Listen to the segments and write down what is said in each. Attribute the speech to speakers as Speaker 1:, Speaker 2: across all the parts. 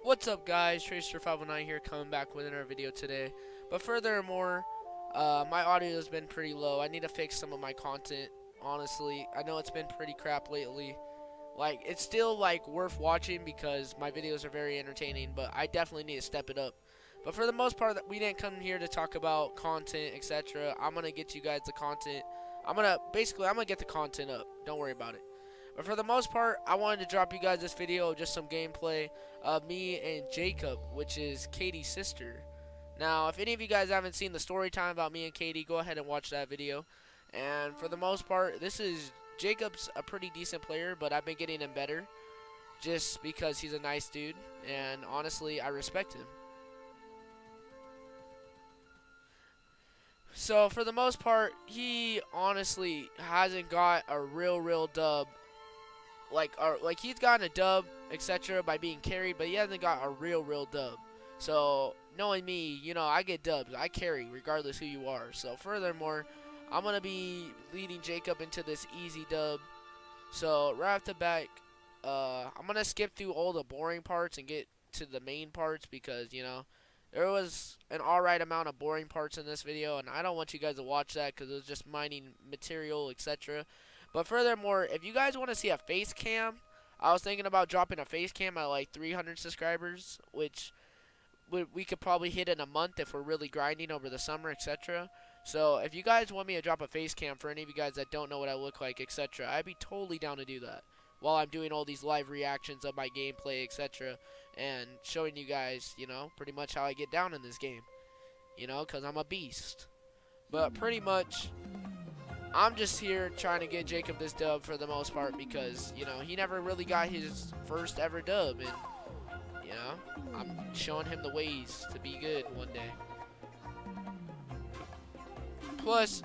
Speaker 1: What's up, guys? Tracer509 here, coming back with another video today. But furthermore, my audio has been pretty low. I need to fix some of my content, honestly. I know it's been pretty crap lately. Like, it's still, like, worth watching because my videos are very entertaining, but I definitely need to step it up. But for the most part, we didn't come here to talk about content, etc. I'm going to get you guys the content. I'm going to get the content up. Don't worry about it. But for the most part, I wanted to drop you guys this video of just some gameplay of me and Jacob, which is Katy's sister. Now, if any of you guys haven't seen the story time about me and Katy, go ahead and watch that video. And for the most part, Jacob's a pretty decent player, but I've been getting him better just because he's a nice dude, and honestly, I respect him. So for the most part, he honestly hasn't got a real dub. Like he's gotten a dub, etc. by being carried, but he hasn't got a real dub. So knowing me, you know, I get dubs. I carry regardless who you are. So furthermore, I'm gonna be leading Jacob into this easy dub. So right off the bat, I'm gonna skip through all the boring parts and get to the main parts because, you know, there was an alright amount of boring parts in this video, and I don't want you guys to watch that because it was just mining material, etc. But furthermore, if you guys want to see a face cam, I was thinking about dropping a face cam at like 300 subscribers, which we could probably hit in a month if we're really grinding over the summer, etc. So if you guys want me to drop a face cam for any of you guys that don't know what I look like, etc., I'd be totally down to do that while I'm doing all these live reactions of my gameplay, etc., and showing you guys, you know, pretty much how I get down in this game, you know, because I'm a beast. But pretty much, I'm just here trying to get Jacob this dub for the most part because, you know, he never really got his first ever dub, and, you know, I'm showing him the ways to be good one day. Plus,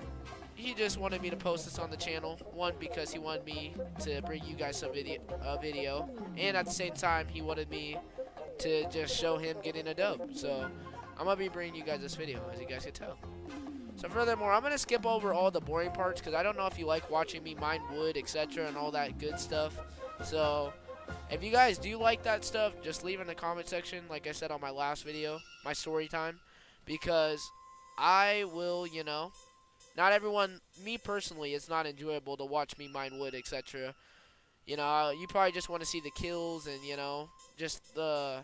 Speaker 1: he just wanted me to post this on the channel. One, because he wanted me to bring you guys some video, and at the same time, he wanted me to just show him getting a dub. So, I'm going to be bringing you guys this video, as you guys can tell. So furthermore, I'm going to skip over all the boring parts because I don't know if you like watching me mine wood, etc. and all that good stuff. So if you guys do like that stuff, just leave in the comment section, like I said on my last video, my story time. Because I will, you know, not everyone, me personally, it's not enjoyable to watch me mine wood, etc. You know, you probably just want to see the kills and, you know, just the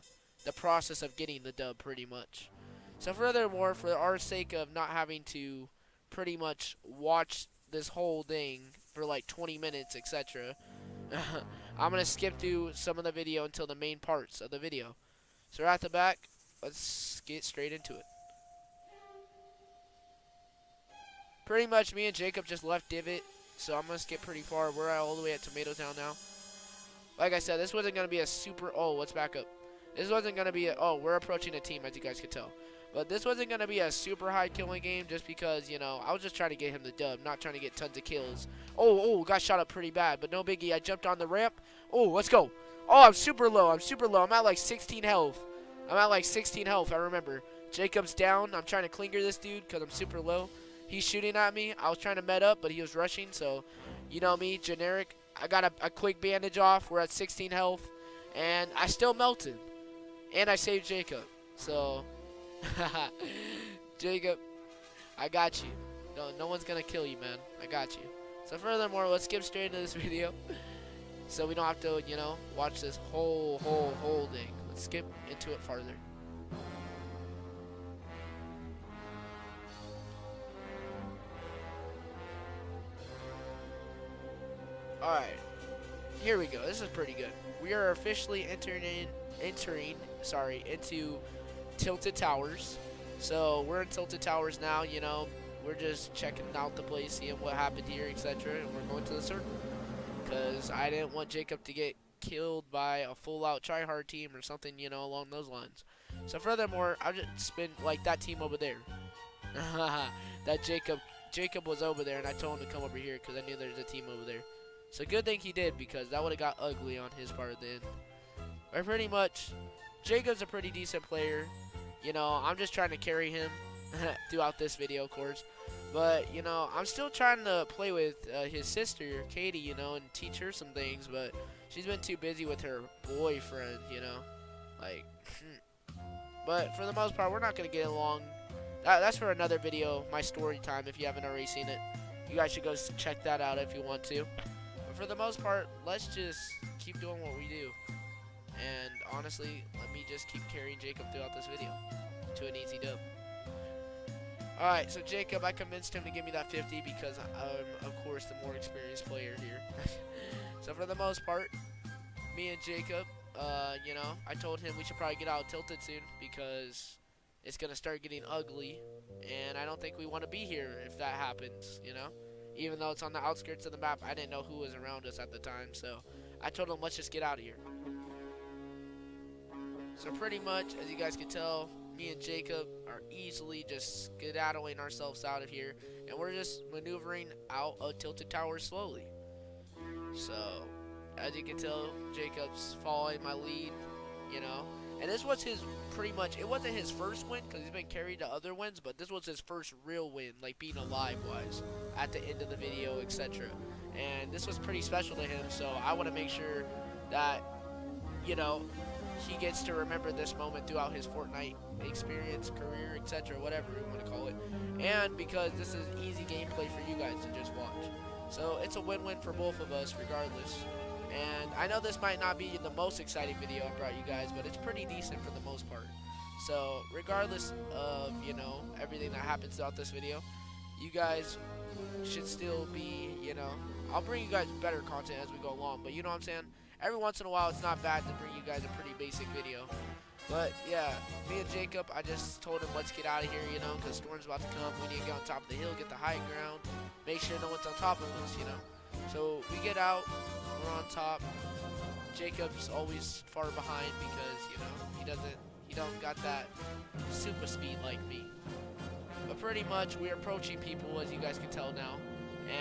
Speaker 1: process of getting the dub pretty much. So furthermore, for our sake of not having to pretty much watch this whole thing for like 20 minutes, etc., I'm going to skip through some of the video until the main parts of the video. So right at the back, let's get straight into it. Pretty much me and Jacob just left Divot, so I'm going to skip pretty far. We're all the way at Tomato Town now. Like I said, this wasn't going to be a super... Oh, let's back up. This wasn't going to be a... Oh, we're approaching a team, as you guys can tell. But this wasn't going to be a super high killing game just because, you know, I was just trying to get him the dub, not trying to get tons of kills. Oh, got shot up pretty bad, but no biggie. I jumped on the ramp. Oh, let's go. Oh, I'm super low. I'm at like 16 health. I remember. Jacob's down. I'm trying to clinger this dude because I'm super low. He's shooting at me. I was trying to med up, but he was rushing, so you know me, generic. I got a quick bandage off. We're at 16 health, and I still melted. And I saved Jacob, so... Jacob, I got you. No one's gonna kill you, man. I got you. So furthermore, let's skip straight into this video so we don't have to, you know, watch this whole thing. Let's skip into it farther. Alright, here we go. This is pretty good. We are officially entering into Tilted Towers. So we're in Tilted Towers now, you know, we're just checking out the place, seeing what happened here, etc. And we're going to the circle because I didn't want Jacob to get killed by a full-out tryhard team or something, you know, along those lines. So furthermore, I just been like that team over there. That Jacob was over there, and I told him to come over here because I knew there was a team over there. So good thing he did because that would have got ugly on his part at the end. But pretty much, Jacob's a pretty decent player. You know, I'm just trying to carry him throughout this video, of course. But, you know, I'm still trying to play with his sister, Katy, you know, and teach her some things. But she's been too busy with her boyfriend, you know. Like, but for the most part, we're not gonna get along. That's for another video, my story time. If you haven't already seen it, you guys should go check that out if you want to. But for the most part, let's just keep doing what we do. And honestly, let me just keep carrying Jacob throughout this video to an easy dub. Alright, so Jacob, I convinced him to give me that 50 because I'm, of course, the more experienced player here. So for the most part, me and Jacob, you know, I told him we should probably get out tilted soon because it's going to start getting ugly. And I don't think we want to be here if that happens, you know. Even though it's on the outskirts of the map, I didn't know who was around us at the time. So I told him, let's just get out of here. So pretty much, as you guys can tell, me and Jacob are easily just skedaddling ourselves out of here, and we're just maneuvering out of Tilted Towers slowly. So, as you can tell, Jacob's following my lead, you know, and this was his, pretty much, it wasn't his first win, because he's been carried to other wins, but this was his first real win, like being alive-wise, at the end of the video, etc. And this was pretty special to him, so I want to make sure that, you know, he gets to remember this moment throughout his Fortnite experience, career, etc., whatever you want to call it. And because this is easy gameplay for you guys to just watch. So it's a win-win for both of us regardless. And I know this might not be the most exciting video I brought you guys, but it's pretty decent for the most part. So regardless of, you know, everything that happens throughout this video, you guys should still be, you know, I'll bring you guys better content as we go along, but you know what I'm saying? Every once in a while, it's not bad to bring you guys a pretty basic video. But, yeah, me and Jacob, I just told him, let's get out of here, you know, because storm's about to come. We need to get on top of the hill, get the high ground, make sure no one's on top of us, you know. So, we get out, we're on top. Jacob's always far behind because, you know, he don't got that super speed like me. But pretty much, we're approaching people, as you guys can tell now.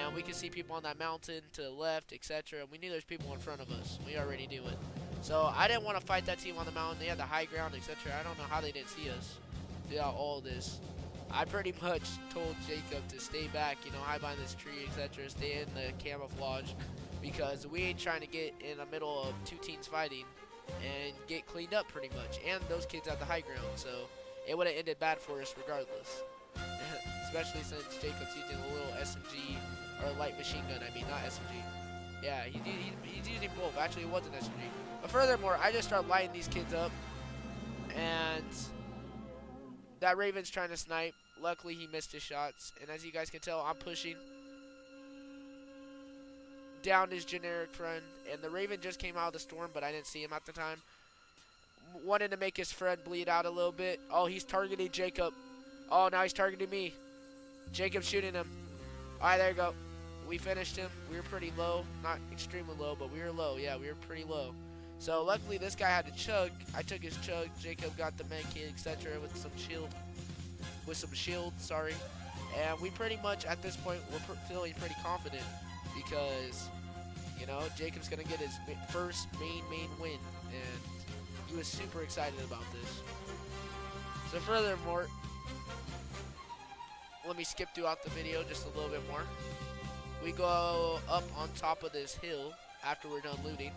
Speaker 1: And we can see people on that mountain to the left, etc. We knew there's people in front of us. We already knew it. So I didn't want to fight that team on the mountain. They had the high ground, etc. I don't know how they didn't see us throughout all this. I pretty much told Jacob to stay back, you know, hide behind this tree, etc. Stay in the camouflage because we ain't trying to get in the middle of two teams fighting and get cleaned up pretty much. And those kids had the high ground, so it would have ended bad for us regardless. Especially since Jacob's using a little SMG, or light machine gun, I mean, not SMG. Yeah, he's using both. Actually, it wasn't SMG. But furthermore, I just start lighting these kids up, and that Raven's trying to snipe. Luckily, he missed his shots, and as you guys can tell, I'm pushing down his generic friend, and the Raven just came out of the storm, but I didn't see him at the time. Wanted to make his friend bleed out a little bit. Oh, he's targeting Jacob. Oh, now he's targeting me. Jacob's shooting him. Alright, there you go. We finished him. We were pretty low. Not extremely low, but we were low. Yeah, we were pretty low. So, luckily, this guy had to chug. I took his chug. Jacob got the med kit, etc. with some shield. Sorry. And we pretty much, at this point, we're feeling pretty confident because, you know, Jacob's going to get his first main win. And he was super excited about this. So, furthermore, let me skip throughout the video just a little bit more. We go up on top of this hill after we're done looting.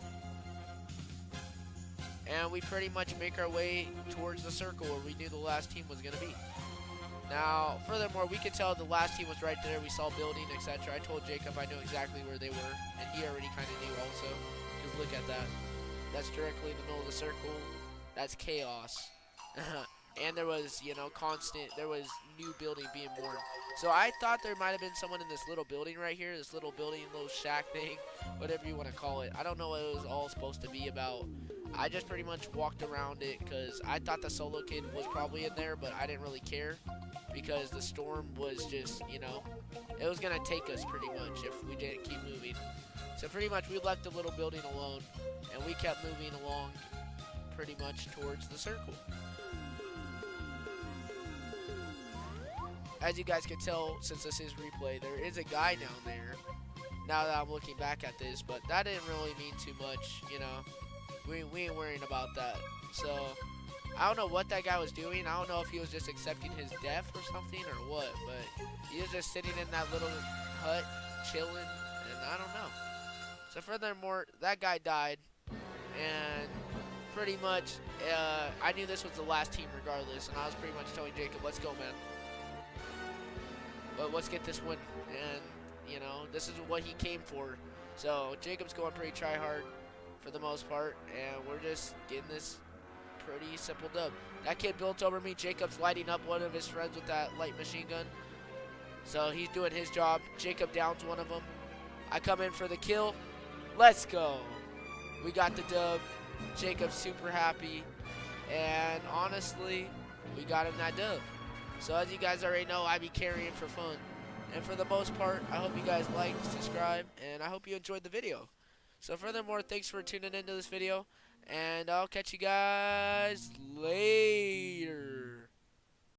Speaker 1: And we pretty much make our way towards the circle where we knew the last team was going to be. Now, furthermore, we could tell the last team was right there. We saw building, etc. I told Jacob I knew exactly where they were, and he already kind of knew also. Because look at that. That's directly in the middle of the circle. That's chaos. And there was, you know, there was new building being born. So I thought there might have been someone in this little building right here, this little building, little shack thing, whatever you want to call it. I don't know what it was all supposed to be about. I just pretty much walked around it because I thought the solo kid was probably in there, but I didn't really care because the storm was just, you know, it was going to take us pretty much if we didn't keep moving. So pretty much we left the little building alone, and we kept moving along pretty much towards the circle. As you guys can tell, since this is replay, there is a guy down there, now that I'm looking back at this, but that didn't really mean too much, you know. We ain't worrying about that. So, I don't know what that guy was doing. I don't know if he was just accepting his death or something or what, but he was just sitting in that little hut, chilling, and I don't know. So, furthermore, that guy died, and pretty much, I knew this was the last team regardless, and I was pretty much telling Jacob, let's go, man. But let's get this win, and, you know, this is what he came for. So Jacob's going pretty try-hard for the most part, and we're just getting this pretty simple dub. That kid built over me. Jacob's lighting up one of his friends with that light machine gun. So he's doing his job. Jacob downs one of them. I come in for the kill. Let's go. We got the dub. Jacob's super happy. And honestly, we got him that dub. So as you guys already know, I be carrying for fun. And for the most part, I hope you guys like, subscribe, and I hope you enjoyed the video. So furthermore, thanks for tuning into this video. And I'll catch you guys later.